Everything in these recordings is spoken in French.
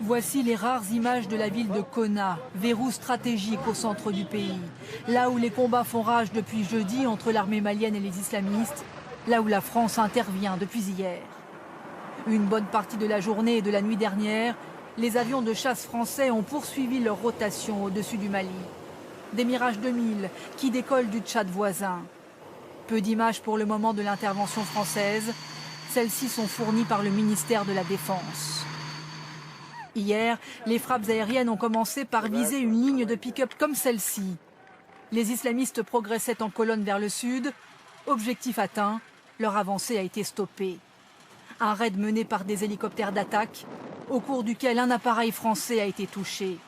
Voici les rares images de la ville de Konna, verrou stratégique au centre du pays. Là où les combats font rage depuis jeudi entre l'armée malienne et les islamistes, là où la France intervient depuis hier. Une bonne partie de la journée et de la nuit dernière, les avions de chasse français ont poursuivi leur rotation au-dessus du Mali. Des Mirage 2000 qui décollent du Tchad voisin. Peu d'images pour le moment de l'intervention française. Celles-ci sont fournies par le ministère de la Défense. Hier, les frappes aériennes ont commencé par viser une ligne de pick-up comme celle-ci. Les islamistes progressaient en colonne vers le sud. Objectif atteint, leur avancée a été stoppée. Un raid mené par des hélicoptères d'attaque, au cours duquel un appareil français a été touché.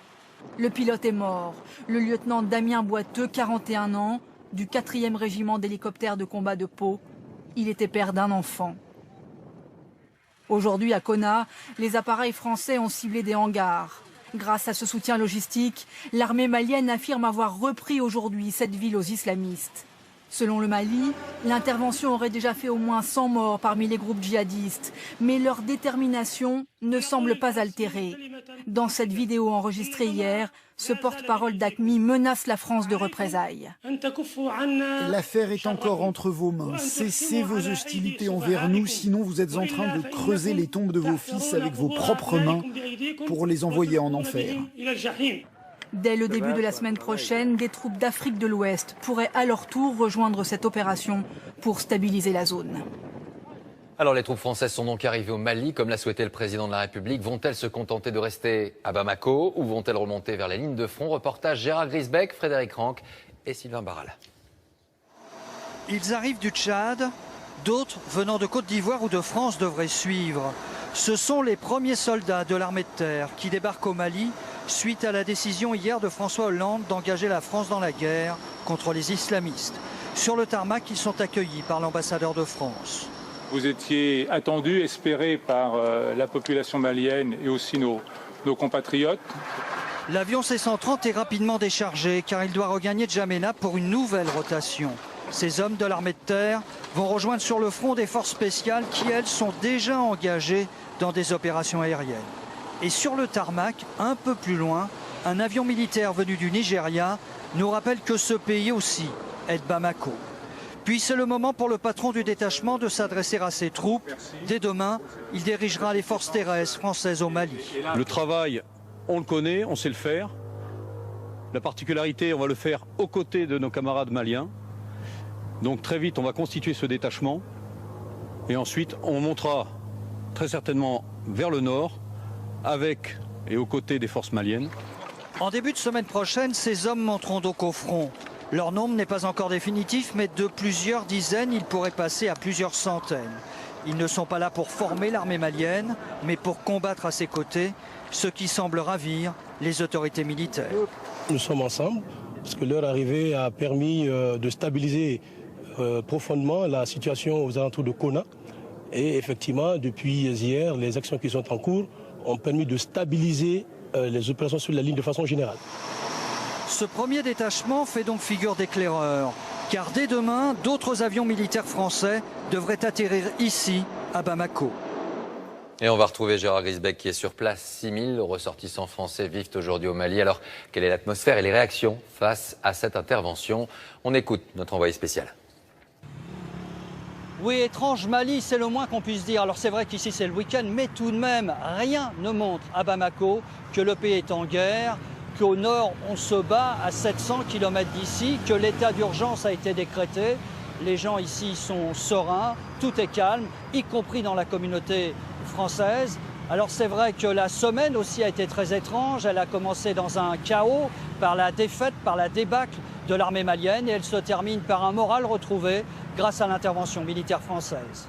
Le pilote est mort, le lieutenant Damien Boiteux, 41 ans, du 4e régiment d'hélicoptères de combat de Pau. Il était père d'un enfant. Aujourd'hui, à Konna, les appareils français ont ciblé des hangars. Grâce à ce soutien logistique, l'armée malienne affirme avoir repris aujourd'hui cette ville aux islamistes. Selon le Mali, l'intervention aurait déjà fait au moins 100 morts parmi les groupes djihadistes, mais leur détermination ne semble pas altérée. Dans cette vidéo enregistrée hier, ce porte-parole d'AQMI menace la France de représailles. L'affaire est encore entre vos mains. Cessez vos hostilités envers nous, sinon vous êtes en train de creuser les tombes de vos fils avec vos propres mains pour les envoyer en enfer. Dès le début de la semaine prochaine, des troupes d'Afrique de l'Ouest pourraient à leur tour rejoindre cette opération pour stabiliser la zone. Alors les troupes françaises sont donc arrivées au Mali, comme l'a souhaité le président de la République. Vont-elles se contenter de rester à Bamako ou vont-elles remonter vers les lignes de front? Reportage Gérard Grisbeck, Frédéric Ranck et Sylvain Barral. Ils arrivent du Tchad, d'autres venant de Côte d'Ivoire ou de France devraient suivre. Ce sont les premiers soldats de l'armée de terre qui débarquent au Mali suite à la décision hier de François Hollande d'engager la France dans la guerre contre les islamistes. Sur le tarmac, ils sont accueillis par l'ambassadeur de France. Vous étiez attendu, espéré par la population malienne et aussi nos compatriotes. L'avion C-130 est rapidement déchargé car il doit regagner Djamena pour une nouvelle rotation. Ces hommes de l'armée de terre vont rejoindre sur le front des forces spéciales qui, elles, sont déjà engagées dans des opérations aériennes. Et sur le tarmac, un peu plus loin, un avion militaire venu du Nigeria nous rappelle que ce pays aussi est de Bamako. Puis c'est le moment pour le patron du détachement de s'adresser à ses troupes. Dès demain, il dirigera les forces terrestres françaises au Mali. Le travail, on le connaît, on sait le faire. La particularité, on va le faire aux côtés de nos camarades maliens. Donc très vite, on va constituer ce détachement. Et ensuite, on montera très certainement vers le nord, avec et aux côtés des forces maliennes. En début de semaine prochaine, ces hommes monteront donc au front. Leur nombre n'est pas encore définitif, mais de plusieurs dizaines, ils pourraient passer à plusieurs centaines. Ils ne sont pas là pour former l'armée malienne, mais pour combattre à ses côtés, ce qui semble ravir les autorités militaires. Nous sommes ensemble, parce que leur arrivée a permis de stabiliser profondément la situation aux alentours de Konna. Et effectivement, depuis hier, les actions qui sont en cours ont permis de stabiliser les opérations sur la ligne de façon générale. Ce premier détachement fait donc figure d'éclaireur, car dès demain, d'autres avions militaires français devraient atterrir ici, à Bamako. Et on va retrouver Gérard Grisbeck qui est sur place. 6000 ressortissants français vivent aujourd'hui au Mali. Alors, quelle est l'atmosphère et les réactions face à cette intervention? On écoute notre envoyé spécial. Oui, étrange Mali, c'est le moins qu'on puisse dire. Alors c'est vrai qu'ici c'est le week-end, mais tout de même, rien ne montre à Bamako que le pays est en guerre, qu'au nord on se bat à 700 km d'ici, que l'état d'urgence a été décrété. Les gens ici sont sereins, tout est calme, y compris dans la communauté française. Alors c'est vrai que la semaine aussi a été très étrange. Elle a commencé dans un chaos par la défaite, par la débâcle de l'armée malienne et elle se termine par un moral retrouvé grâce à l'intervention militaire française.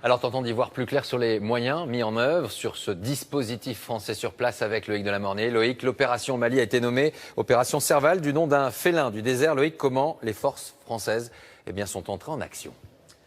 Alors tentons d'y voir plus clair sur les moyens mis en œuvre sur ce dispositif français sur place avec Loïc Delamornay. Loïc, l'opération Mali a été nommée opération Serval du nom d'un félin du désert. Loïc, comment les forces françaises sont entrées en action?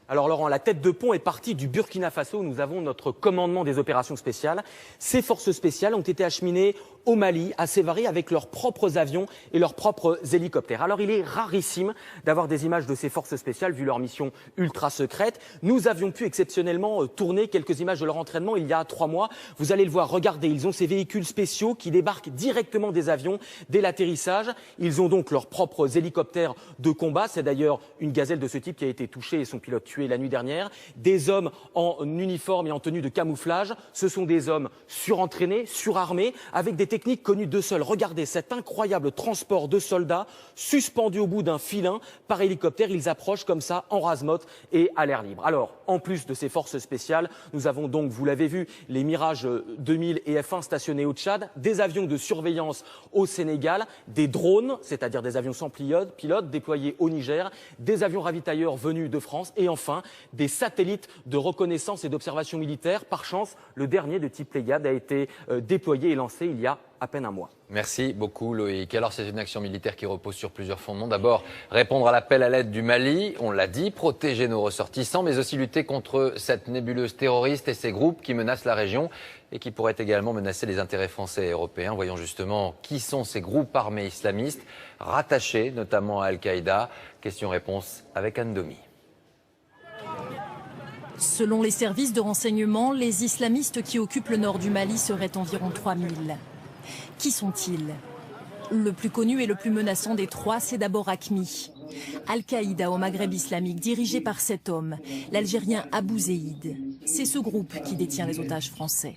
Alors Laurent, la tête de pont est partie du Burkina Faso où nous avons notre commandement des opérations spéciales. Ces forces spéciales ont été acheminées au Mali, à Sévaré, avec leurs propres avions et leurs propres hélicoptères. Alors il est rarissime d'avoir des images de ces forces spéciales vu leur mission ultra secrète. Nous avions pu exceptionnellement tourner quelques images de leur entraînement il y a 3 mois. Vous allez le voir, regardez, ils ont ces véhicules spéciaux qui débarquent directement des avions dès l'atterrissage. Ils ont donc leurs propres hélicoptères de combat. C'est d'ailleurs une gazelle de ce type qui a été touchée et son pilote tué la nuit dernière. Des hommes en uniforme et en tenue de camouflage. Ce sont des hommes surentraînés, surarmés, avec des techniques connues d'eux seuls. Regardez cet incroyable transport de soldats suspendus au bout d'un filin par hélicoptère. Ils approchent comme ça en rase-motte et à l'air libre. Alors, en plus de ces forces spéciales, nous avons donc, vous l'avez vu, les Mirage 2000 et F1 stationnés au Tchad, des avions de surveillance au Sénégal, des drones, c'est-à-dire des avions sans pilote déployés au Niger, des avions ravitailleurs venus de France et enfin des satellites de reconnaissance et d'observation militaire. Par chance, le dernier de type Pléiade a été déployé et lancé il y a à peine un mois. Merci beaucoup Loïc. Alors c'est une action militaire qui repose sur plusieurs fondements. D'abord, répondre à l'appel à l'aide du Mali, on l'a dit, protéger nos ressortissants, mais aussi lutter contre cette nébuleuse terroriste et ces groupes qui menacent la région et qui pourraient également menacer les intérêts français et européens. Voyons justement qui sont ces groupes armés islamistes, rattachés notamment à Al-Qaïda. Question-réponse avec Anne Domi. Selon les services de renseignement, les islamistes qui occupent le nord du Mali seraient environ 3000. Qui sont-ils? Le plus connu et le plus menaçant des trois, c'est d'abord AQMI. Al-Qaïda au Maghreb islamique, dirigé par cet homme, l'Algérien Abou Zeid. C'est ce groupe qui détient les otages français.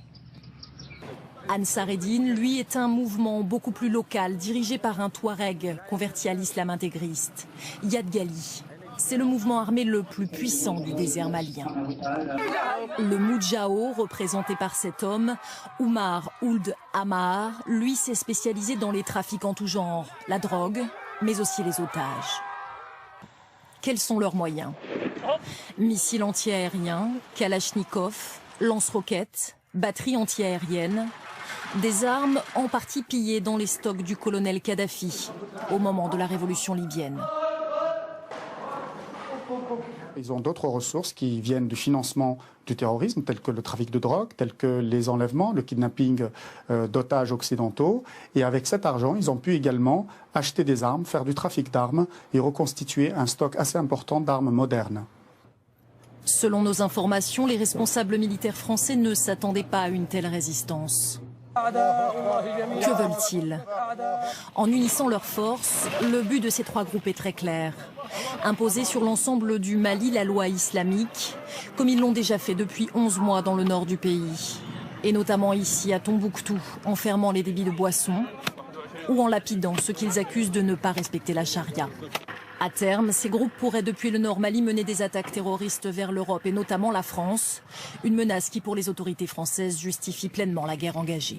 Ansar Eddine, lui, est un mouvement beaucoup plus local, dirigé par un Touareg converti à l'islam intégriste. Yad Ghali. C'est le mouvement armé le plus puissant du désert malien. Le Moudjahou, représenté par cet homme, Oumar Ould Amar, lui s'est spécialisé dans les trafics en tout genre, la drogue, mais aussi les otages. Quels sont leurs moyens? Missiles anti-aériens, kalachnikov, lance-roquettes, batteries anti-aériennes, des armes en partie pillées dans les stocks du colonel Kadhafi au moment de la révolution libyenne. Ils ont d'autres ressources qui viennent du financement du terrorisme, tels que le trafic de drogue, tels que les enlèvements, le kidnapping d'otages occidentaux. Et avec cet argent, ils ont pu également acheter des armes, faire du trafic d'armes et reconstituer un stock assez important d'armes modernes. Selon nos informations, les responsables militaires français ne s'attendaient pas à une telle résistance. Que veulent-ils? En unissant leurs forces, le but de ces trois groupes est très clair. Imposer sur l'ensemble du Mali la loi islamique, comme ils l'ont déjà fait depuis 11 mois dans le nord du pays. Et notamment ici à Tombouctou, en fermant les débits de boissons ou en lapidant ceux qu'ils accusent de ne pas respecter la charia. À terme, ces groupes pourraient depuis le nord Mali mener des attaques terroristes vers l'Europe et notamment la France. Une menace qui pour les autorités françaises justifie pleinement la guerre engagée.